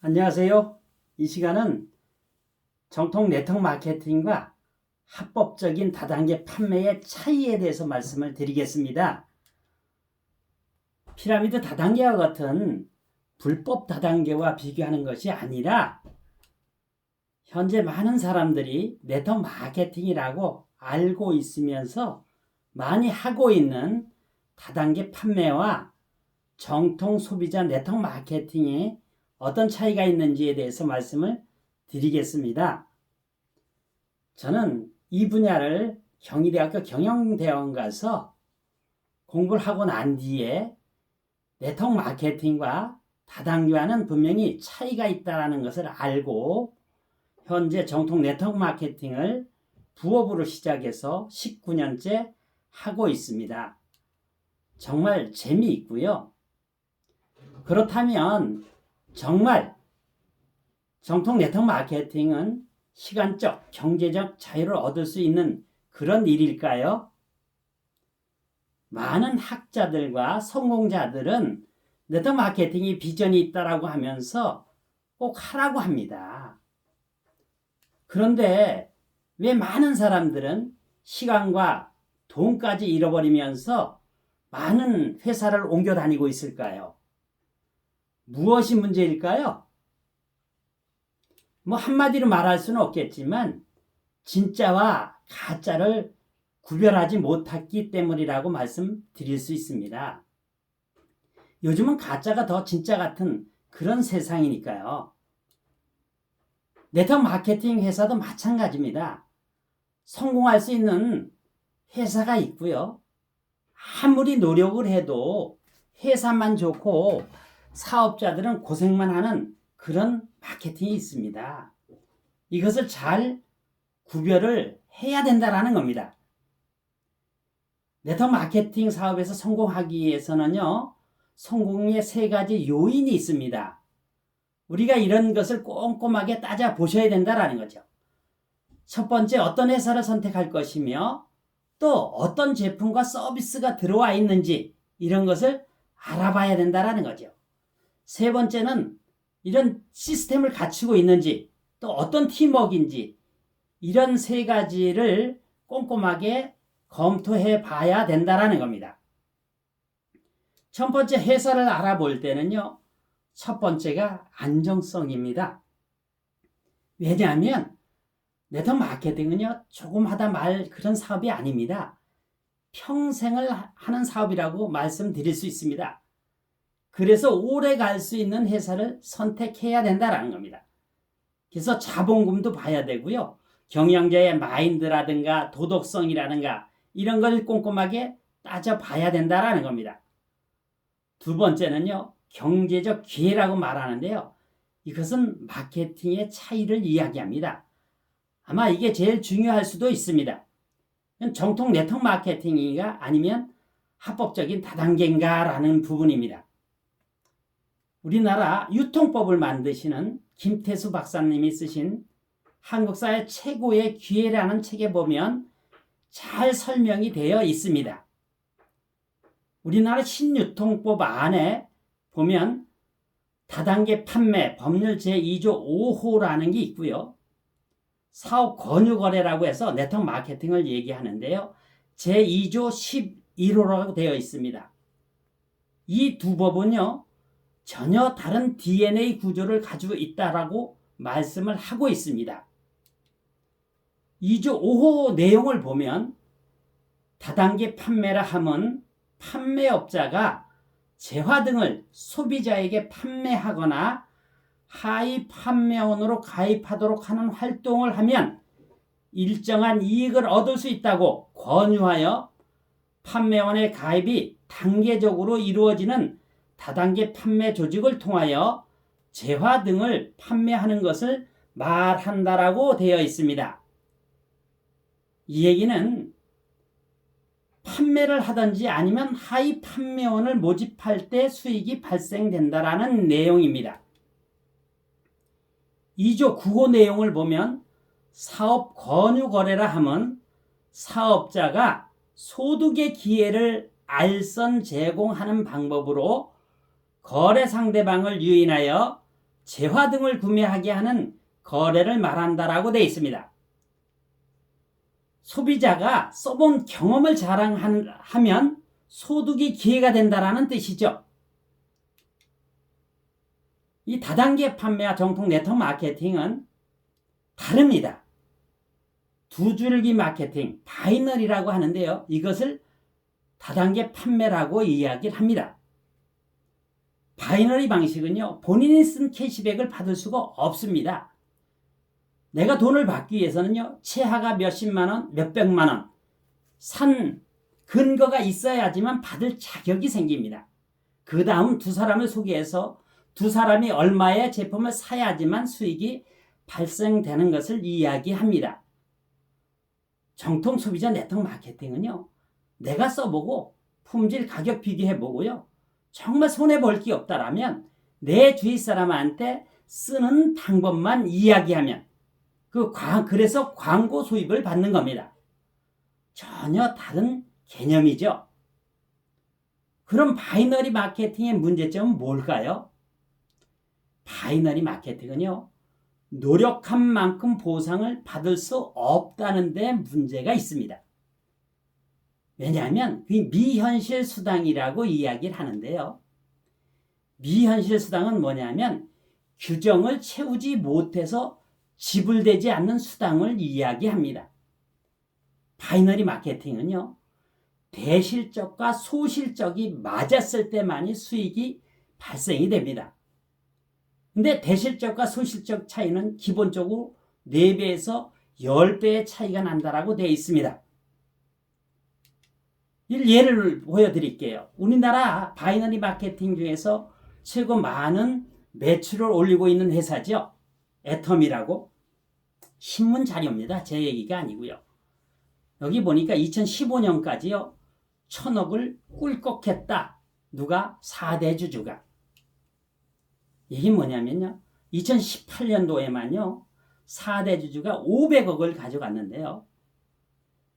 안녕하세요. 이 시간은 정통 네트워크 마케팅과 합법적인 다단계 판매의 차이에 대해서 말씀을 드리겠습니다. 피라미드 다단계와 같은 불법 다단계와 비교하는 것이 아니라 현재 많은 사람들이 네트워크 마케팅이라고 알고 있으면서 많이 하고 있는 다단계 판매와 정통 소비자 네트워크 마케팅에 어떤 차이가 있는지에 대해서 말씀을 드리겠습니다. 저는 이 분야를 경희대학교 경영대학원 가서 공부를 하고 난 뒤에 네트워크 마케팅과 다단계와는 분명히 차이가 있다는 것을 알고 현재 정통 네트워크 마케팅을 부업으로 시작해서 19년째 하고 있습니다. 정말 재미있고요. 그렇다면 정말 정통 네트워크 마케팅은 시간적, 경제적 자유를 얻을 수 있는 그런 일일까요? 많은 학자들과 성공자들은 네트워크 마케팅이 비전이 있다라고 하면서 꼭 하라고 합니다. 그런데 왜 많은 사람들은 시간과 돈까지 잃어버리면서 많은 회사를 옮겨 다니고 있을까요? 무엇이 문제일까요? 한마디로 말할 수는 없겠지만 진짜와 가짜를 구별하지 못했기 때문이라고 말씀드릴 수 있습니다. 요즘은 가짜가 더 진짜 같은 그런 세상이니까요. 네트워크 마케팅 회사도 마찬가지입니다. 성공할 수 있는 회사가 있고요. 아무리 노력을 해도 회사만 좋고 사업자들은 고생만 하는 그런 마케팅이 있습니다. 이것을 잘 구별을 해야 된다는 겁니다. 네트워크 마케팅 사업에서 성공하기 위해서는요, 성공의 3가지 요인이 있습니다. 우리가 이런 것을 꼼꼼하게 따져 보셔야 된다는 거죠. 첫 번째, 어떤 회사를 선택할 것이며 또 어떤 제품과 서비스가 들어와 있는지 이런 것을 알아봐야 된다는 거죠. 세 번째는 이런 시스템을 갖추고 있는지 또 어떤 팀워크인지 이런 3가지를 꼼꼼하게 검토해 봐야 된다는 겁니다. 첫 번째 회사를 알아볼 때는요. 첫 번째가 안정성입니다. 왜냐하면 네트워크 마케팅은요. 조금 하다 말 그런 사업이 아닙니다. 평생을 하는 사업이라고 말씀드릴 수 있습니다. 그래서 오래 갈 수 있는 회사를 선택해야 된다는 겁니다. 그래서 자본금도 봐야 되고요. 경영자의 마인드라든가 도덕성이라든가 이런 걸 꼼꼼하게 따져봐야 된다는 겁니다. 두 번째는요. 경제적 기회라고 말하는데요. 이것은 마케팅의 차이를 이야기합니다. 아마 이게 제일 중요할 수도 있습니다. 정통 네트워크 마케팅인가 아니면 합법적인 다단계인가라는 부분입니다. 우리나라 유통법을 만드시는 김태수 박사님이 쓰신 한국사의 최고의 기회라는 책에 보면 잘 설명이 되어 있습니다. 우리나라 신유통법 안에 보면 다단계 판매 법률 제2조 5호라는 게 있고요. 사업 권유 거래라고 해서 네트워크 마케팅을 얘기하는데요. 제2조 11호라고 되어 있습니다. 이 두 법은요. 전혀 다른 DNA 구조를 가지고 있다라고 말씀을 하고 있습니다. 2조 5호 내용을 보면 다단계 판매라 함은 판매업자가 재화 등을 소비자에게 판매하거나 하위 판매원으로 가입하도록 하는 활동을 하면 일정한 이익을 얻을 수 있다고 권유하여 판매원의 가입이 단계적으로 이루어지는 다단계 판매 조직을 통하여 재화 등을 판매하는 것을 말한다라고 되어 있습니다. 이 얘기는 판매를 하든지 아니면 하위 판매원을 모집할 때 수익이 발생된다라는 내용입니다. 2조 9호 내용을 보면 사업 권유 거래라 함은 사업자가 소득의 기회를 알선 제공하는 방법으로 거래 상대방을 유인하여 재화 등을 구매하게 하는 거래를 말한다라고 되어 있습니다. 소비자가 써본 경험을 자랑하면 소득이 기회가 된다라는 뜻이죠. 이 다단계 판매와 정통 네트워크 마케팅은 다릅니다. 두 줄기 마케팅, 바이너리라고 하는데요. 이것을 다단계 판매라고 이야기를 합니다. 바이너리 방식은요, 본인이 쓴 캐시백을 받을 수가 없습니다. 내가 돈을 받기 위해서는요, 최하가 몇십만 원, 몇백만 원 산 근거가 있어야지만 받을 자격이 생깁니다. 그 다음 두 사람을 소개해서 두 사람이 얼마의 제품을 사야지만 수익이 발생되는 것을 이야기합니다. 정통 소비자 네트워크 마케팅은요, 내가 써보고 품질 가격 비교해보고요, 정말 손해볼 게 없다라면 내 주위 사람한테 쓰는 방법만 이야기하면 그래서 광고 수입을 받는 겁니다. 전혀 다른 개념이죠. 그럼 바이너리 마케팅의 문제점은 뭘까요? 바이너리 마케팅은요, 노력한 만큼 보상을 받을 수 없다는 데 문제가 있습니다. 왜냐하면 그 미현실 수당이라고 이야기를 하는데요. 미현실 수당은 뭐냐면 규정을 채우지 못해서 지불되지 않는 수당을 이야기합니다. 바이너리 마케팅은요, 대실적과 소실적이 맞았을 때만이 수익이 발생이 됩니다. 근데 대실적과 소실적 차이는 기본적으로 4배에서 10배의 차이가 난다라고 되어 있습니다. 예를 보여드릴게요. 우리나라 바이너리 마케팅 중에서 최고 많은 매출을 올리고 있는 회사죠. 애텀이라고. 신문 자료입니다. 제 얘기가 아니고요. 여기 보니까 2015년까지요. 1,000억을 꿀꺽했다. 누가? 4대 주주가. 이게 뭐냐면요, 2018년도에만요 4대 주주가 500억을 가져갔는데요,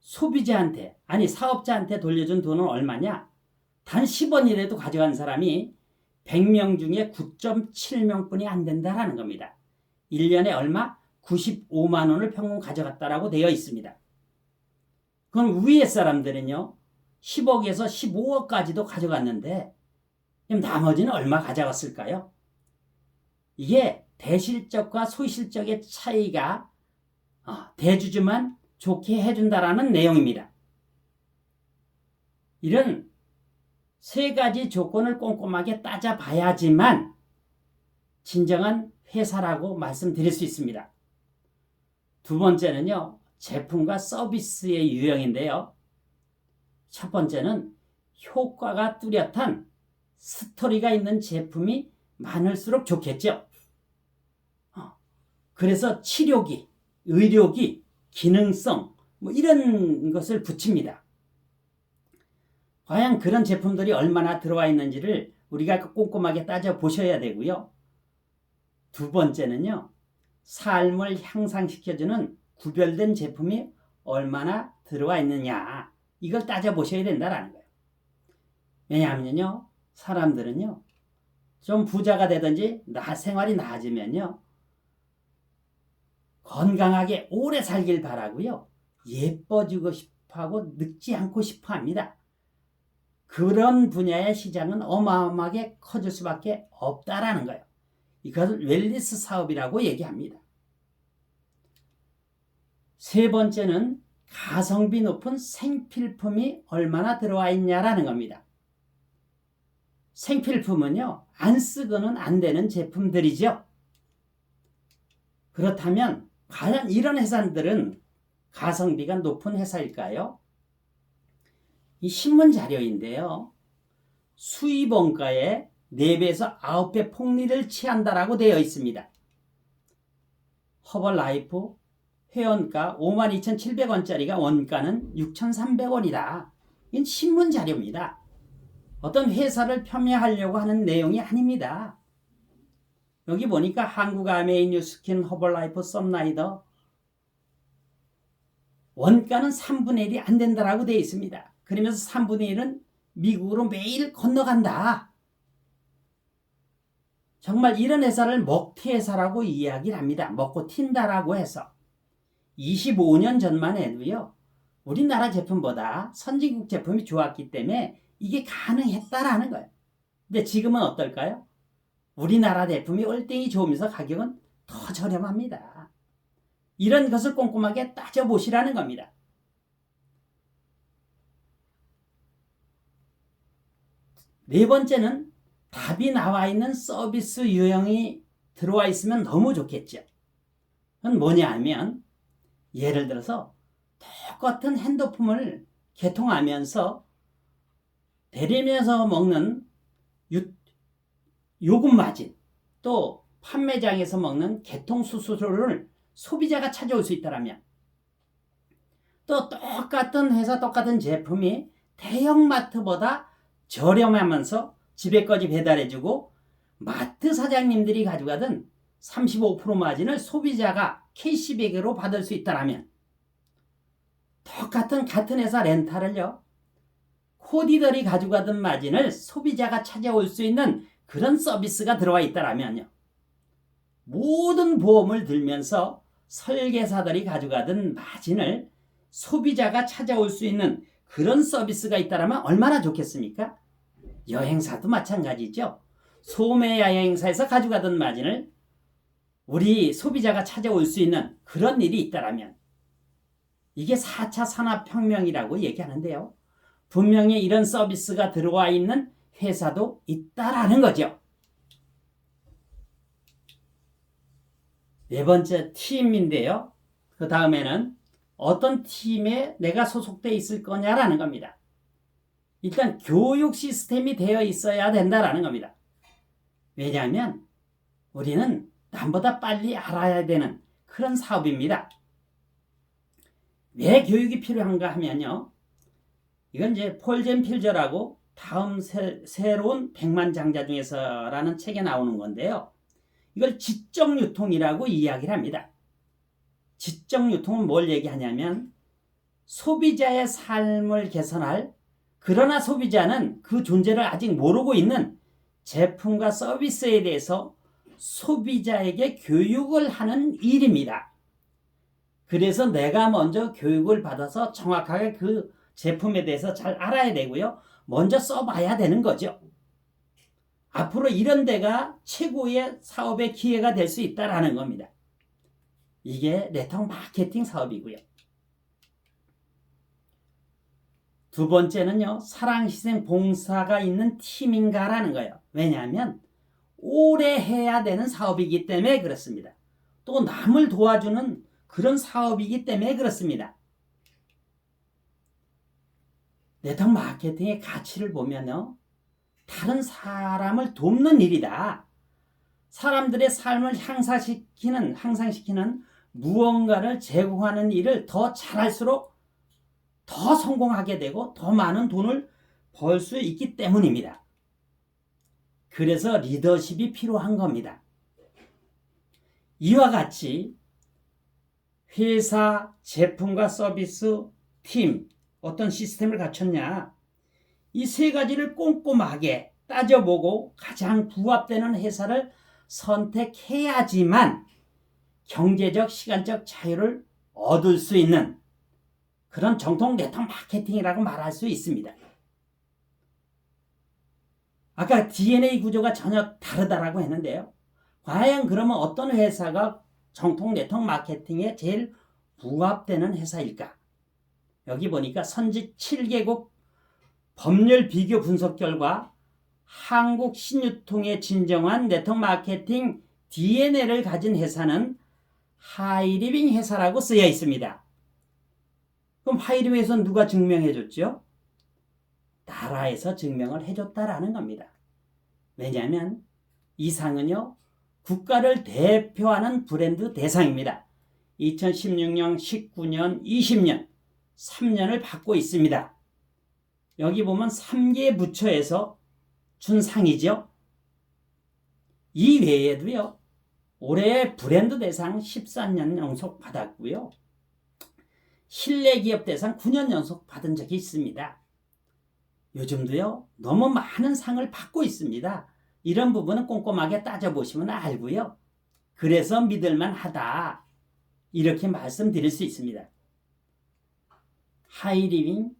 소비자한테, 아니 사업자한테 돌려준 돈은 얼마냐? 단 10원이라도 가져간 사람이 100명 중에 9.7명뿐이 안 된다라는 겁니다. 1년에 얼마? 95만 원을 평균 가져갔다라고 되어 있습니다. 그럼 위에 사람들은요 10억에서 15억까지도 가져갔는데 그럼 나머지는 얼마 가져갔을까요? 이게 대실적과 소실적의 차이가 대주주만 좋게 해준다라는 내용입니다. 이런 세 가지 조건을 꼼꼼하게 따져봐야지만 진정한 회사라고 말씀드릴 수 있습니다. 두 번째는요, 제품과 서비스의 유형인데요. 첫 번째는 효과가 뚜렷한 스토리가 있는 제품이 많을수록 좋겠죠. 그래서 치료기, 의료기, 기능성 이런 것을 붙입니다. 과연 그런 제품들이 얼마나 들어와 있는지를 우리가 꼼꼼하게 따져보셔야 되고요. 두 번째는요, 삶을 향상시켜주는 구별된 제품이 얼마나 들어와 있느냐, 이걸 따져보셔야 된다는 거예요. 왜냐하면요, 사람들은요, 좀 부자가 되든지 생활이 나아지면요, 건강하게 오래 살길 바라고요, 예뻐지고 싶어하고 늙지 않고 싶어합니다. 그런 분야의 시장은 어마어마하게 커질 수밖에 없다라는 거예요. 이것을 웰니스 사업이라고 얘기합니다. 세 번째는 가성비 높은 생필품이 얼마나 들어와 있냐라는 겁니다. 생필품은요, 안 쓰고는 안 되는 제품들이죠. 그렇다면 과연 이런 회사들은 가성비가 높은 회사일까요? 이 신문 자료인데요, 수입 원가의 4배에서 9배 폭리를 취한다라고 되어 있습니다. 허벌라이프 회원가 52,700원짜리가 원가는 6,300원이다. 이건 신문 자료입니다. 어떤 회사를 폄훼하려고 하는 내용이 아닙니다. 여기 보니까 한국아메이, 뉴스킨, 허벌라이프, 썸라이더 원가는 3분의 1이 안 된다라고 되어 있습니다. 그러면서 3분의 1은 미국으로 매일 건너간다. 정말 이런 회사를 먹튀회사라고 이야기를 합니다. 먹고 튄다라고 해서 25년 전만 해도요. 우리나라 제품보다 선진국 제품이 좋았기 때문에 이게 가능했다라는 거예요. 근데 지금은 어떨까요? 우리나라 제품이 월등히 좋으면서 가격은 더 저렴합니다. 이런 것을 꼼꼼하게 따져보시라는 겁니다. 네 번째는 답이 나와 있는 서비스 유형이 들어와 있으면 너무 좋겠죠. 그건 뭐냐 하면 예를 들어서 똑같은 핸드폰을 개통하면서 대리점에서 먹는 요금 마진, 또 판매장에서 먹는 개통 수수료를 소비자가 찾아올 수 있다면, 또 똑같은 회사 똑같은 제품이 대형마트보다 저렴하면서 집에까지 배달해주고 마트 사장님들이 가져가던 35% 마진을 소비자가 캐시백으로 받을 수 있다면, 같은 회사 렌탈을요, 코디들이 가져가던 마진을 소비자가 찾아올 수 있는 그런 서비스가 들어와 있다면요, 모든 보험을 들면서 설계사들이 가져가던 마진을 소비자가 찾아올 수 있는 그런 서비스가 있다면 얼마나 좋겠습니까? 여행사도 마찬가지죠. 소매 여행사에서 가져가던 마진을 우리 소비자가 찾아올 수 있는 그런 일이 있다면, 이게 4차 산업혁명이라고 얘기하는데요. 분명히 이런 서비스가 들어와 있는 회사도 있다라는 거죠. 네 번째 팀인데요. 그 다음에는 어떤 팀에 내가 소속돼 있을 거냐라는 겁니다. 일단 교육 시스템이 되어 있어야 된다라는 겁니다. 왜냐하면 우리는 남보다 빨리 알아야 되는 그런 사업입니다. 왜 교육이 필요한가 하면요, 이건 이제 폴젠 필저라고 다음 새로운 백만장자 중에서라는 책에 나오는 건데요. 이걸 지적 유통이라고 이야기를 합니다. 지적 유통은 뭘 얘기하냐면 소비자의 삶을 개선할, 그러나 소비자는 그 존재를 아직 모르고 있는 제품과 서비스에 대해서 소비자에게 교육을 하는 일입니다. 그래서 내가 먼저 교육을 받아서 정확하게 그 제품에 대해서 잘 알아야 되고요. 먼저 써봐야 되는 거죠. 앞으로 이런 데가 최고의 사업의 기회가 될 수 있다는 겁니다. 이게 네트워크 마케팅 사업이고요. 두 번째는요, 사랑, 희생, 봉사가 있는 팀인가라는 거예요. 왜냐하면 오래 해야 되는 사업이기 때문에 그렇습니다. 또 남을 도와주는 그런 사업이기 때문에 그렇습니다. 네트워크 마케팅의 가치를 보면요, 다른 사람을 돕는 일이다. 사람들의 삶을 향상시키는 무언가를 제공하는 일을 더 잘할수록 더 성공하게 되고 더 많은 돈을 벌 수 있기 때문입니다. 그래서 리더십이 필요한 겁니다. 이와 같이 회사, 제품과 서비스, 팀, 어떤 시스템을 갖췄냐, 이 세 가지를 꼼꼼하게 따져보고 가장 부합되는 회사를 선택해야지만 경제적, 시간적 자유를 얻을 수 있는 그런 정통 네트워크 마케팅이라고 말할 수 있습니다. 아까 DNA 구조가 전혀 다르다라고 했는데요. 과연 그러면 어떤 회사가 정통 네트워크 마케팅에 제일 부합되는 회사일까? 여기 보니까 선지 7개국 법률 비교 분석 결과 한국 신유통의 진정한 네트워크 마케팅 DNA를 가진 회사는 하이리빙 회사라고 쓰여 있습니다. 그럼 하이리빙에서는 누가 증명해줬죠? 나라에서 증명을 해줬다라는 겁니다. 왜냐하면 이 상은요, 국가를 대표하는 브랜드 대상입니다. 2016년, 19년, 20년 3년을 받고 있습니다. 여기 보면 3개 부처에서 준 상이죠. 이 외에도요, 올해 브랜드 대상 14년 연속 받았고요. 신뢰기업 대상 9년 연속 받은 적이 있습니다. 요즘도요, 너무 많은 상을 받고 있습니다. 이런 부분은 꼼꼼하게 따져보시면 알고요. 그래서 믿을만 하다. 이렇게 말씀드릴 수 있습니다. 하이리빙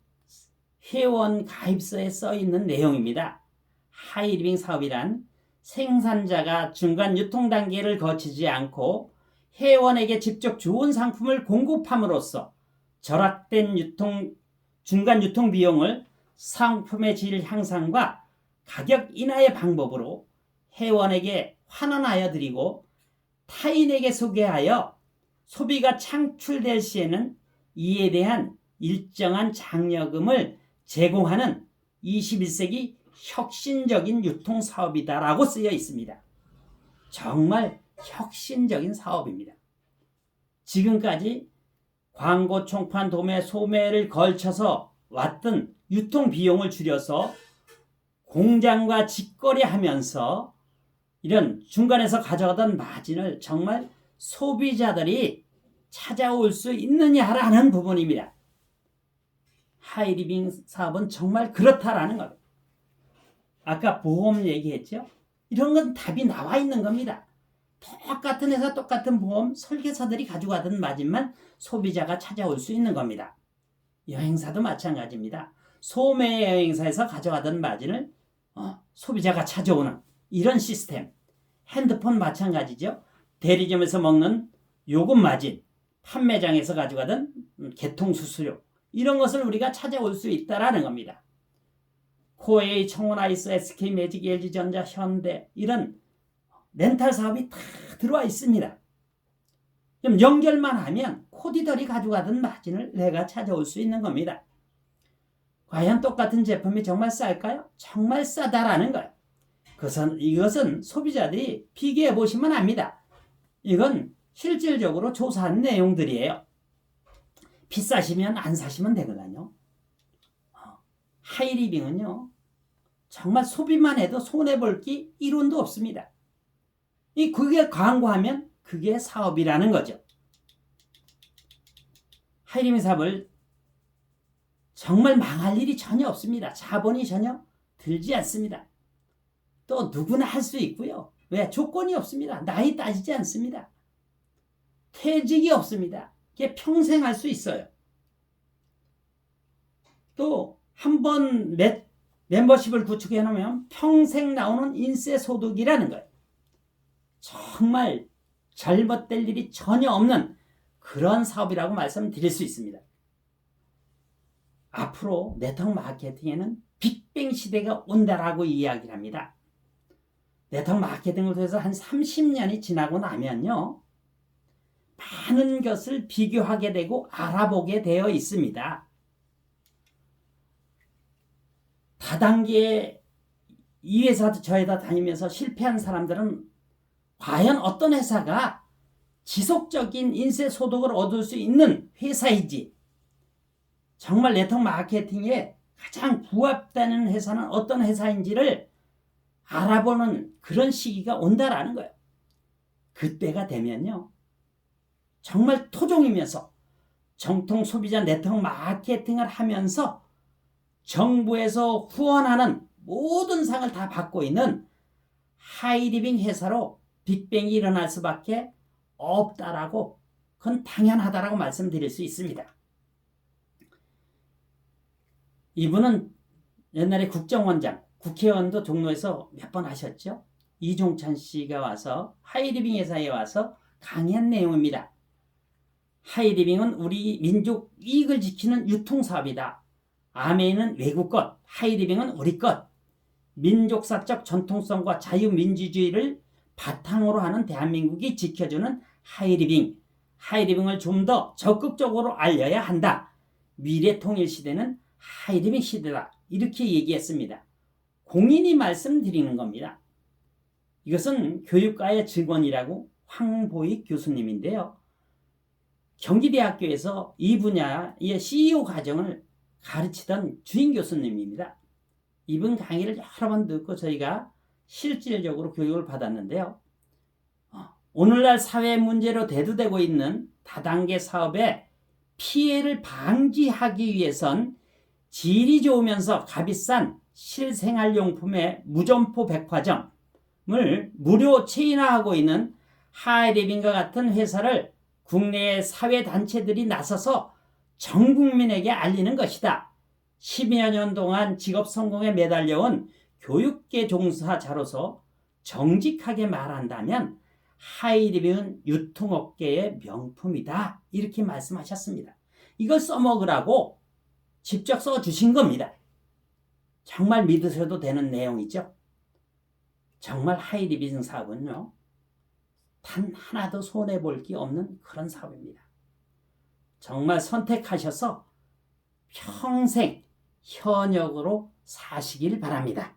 회원 가입서에 써 있는 내용입니다. 하이리빙 사업이란 생산자가 중간 유통 단계를 거치지 않고 회원에게 직접 좋은 상품을 공급함으로써 절약된 중간 유통 비용을 상품의 질 향상과 가격 인하의 방법으로 회원에게 환원하여 드리고 타인에게 소개하여 소비가 창출될 시에는 이에 대한 일정한 장려금을 제공하는 21세기 혁신적인 유통사업이다라고 쓰여 있습니다. 정말 혁신적인 사업입니다. 지금까지 광고, 총판, 도매, 소매를 걸쳐서 왔던 유통 비용을 줄여서 공장과 직거래하면서 이런 중간에서 가져가던 마진을 정말 소비자들이 찾아올 수 있느냐라는 부분입니다. 하이리빙 사업은 정말 그렇다라는 겁니다. 아까 보험 얘기했죠? 이런 건 답이 나와 있는 겁니다. 똑같은 회사 똑같은 보험 설계사들이 가지고 가던 마진만 소비자가 찾아올 수 있는 겁니다. 여행사도 마찬가지입니다. 소매 여행사에서 가져가던 마진을 소비자가 찾아오는 이런 시스템. 핸드폰 마찬가지죠. 대리점에서 먹는 요금 마진, 판매장에서 가져가던 개통수수료, 이런 것을 우리가 찾아올 수 있다라는 겁니다. 코웨이, 청원아이스, SK매직, LG전자, 현대 이런 렌탈 사업이 다 들어와 있습니다. 그럼 연결만 하면 코디들이 가져가던 마진을 내가 찾아올 수 있는 겁니다. 과연 똑같은 제품이 정말 쌀까요? 정말 싸다라는 거예요. 이것은 소비자들이 비교해 보시면 압니다. 이건 실질적으로 조사한 내용들이에요. 비싸시면 안 사시면 되거든요. 하이리빙은요, 정말 소비만 해도 손해볼 게 1원도 없습니다. 그게 광고하면 그게 사업이라는 거죠. 하이리빙 사업을 정말 망할 일이 전혀 없습니다. 자본이 전혀 들지 않습니다. 또 누구나 할 수 있고요. 왜? 조건이 없습니다. 나이 따지지 않습니다. 퇴직이 없습니다. 이게 평생 할 수 있어요. 또 한 번 멤버십을 구축해 놓으면 평생 나오는 인세소득이라는 거예요. 정말 잘못될 일이 전혀 없는 그런 사업이라고 말씀드릴 수 있습니다. 앞으로 네트워크 마케팅에는 빅뱅 시대가 온다라고 이야기를 합니다. 네트워크 마케팅을 통해서 한 30년이 지나고 나면요, 많은 것을 비교하게 되고 알아보게 되어 있습니다. 다단계 이 회사 저 회사 다니면서 실패한 사람들은 과연 어떤 회사가 지속적인 인세 소득을 얻을 수 있는 회사인지, 정말 네트워크 마케팅에 가장 부합되는 회사는 어떤 회사인지를 알아보는 그런 시기가 온다라는 거예요. 그때가 되면요, 정말 토종이면서 정통 소비자 네트워크 마케팅을 하면서 정부에서 후원하는 모든 상을 다 받고 있는 하이리빙 회사로 빅뱅이 일어날 수밖에 없다라고, 그건 당연하다라고 말씀드릴 수 있습니다. 이분은 옛날에 국정원장, 국회의원도 종로에서 몇 번 하셨죠. 이종찬 씨가 와서 하이리빙 회사에 와서 강의한 내용입니다. 하이리빙은 우리 민족 이익을 지키는 유통사업이다. 아메이는 외국 것, 하이리빙은 우리 것. 민족사적 전통성과 자유민주주의를 바탕으로 하는 대한민국이 지켜주는 하이리빙. 하이리빙을 좀 더 적극적으로 알려야 한다. 미래통일 시대는 하이리빙 시대다. 이렇게 얘기했습니다. 공인이 말씀드리는 겁니다. 이것은 교육과의 직원이라고 황보익 교수님인데요. 경기대학교에서 이 분야의 CEO 과정을 가르치던 주임 교수님입니다. 이분 강의를 여러 번 듣고 저희가 실질적으로 교육을 받았는데요. 오늘날 사회 문제로 대두되고 있는 다단계 사업의 피해를 방지하기 위해선 질이 좋으면서 값비싼 실생활용품의 무점포 백화점, 무료 체인화하고 있는 하이리빙과 같은 회사를 국내의 사회단체들이 나서서 전 국민에게 알리는 것이다. 10여 년 동안 직업 성공에 매달려온 교육계 종사자로서 정직하게 말한다면 하이리빙은 유통업계의 명품이다. 이렇게 말씀하셨습니다. 이걸 써먹으라고 직접 써주신 겁니다. 정말 믿으셔도 되는 내용이죠. 정말 하이리빙 사업은요, 단 하나도 손해볼 게 없는 그런 사업입니다. 정말 선택하셔서 평생 현역으로 사시길 바랍니다.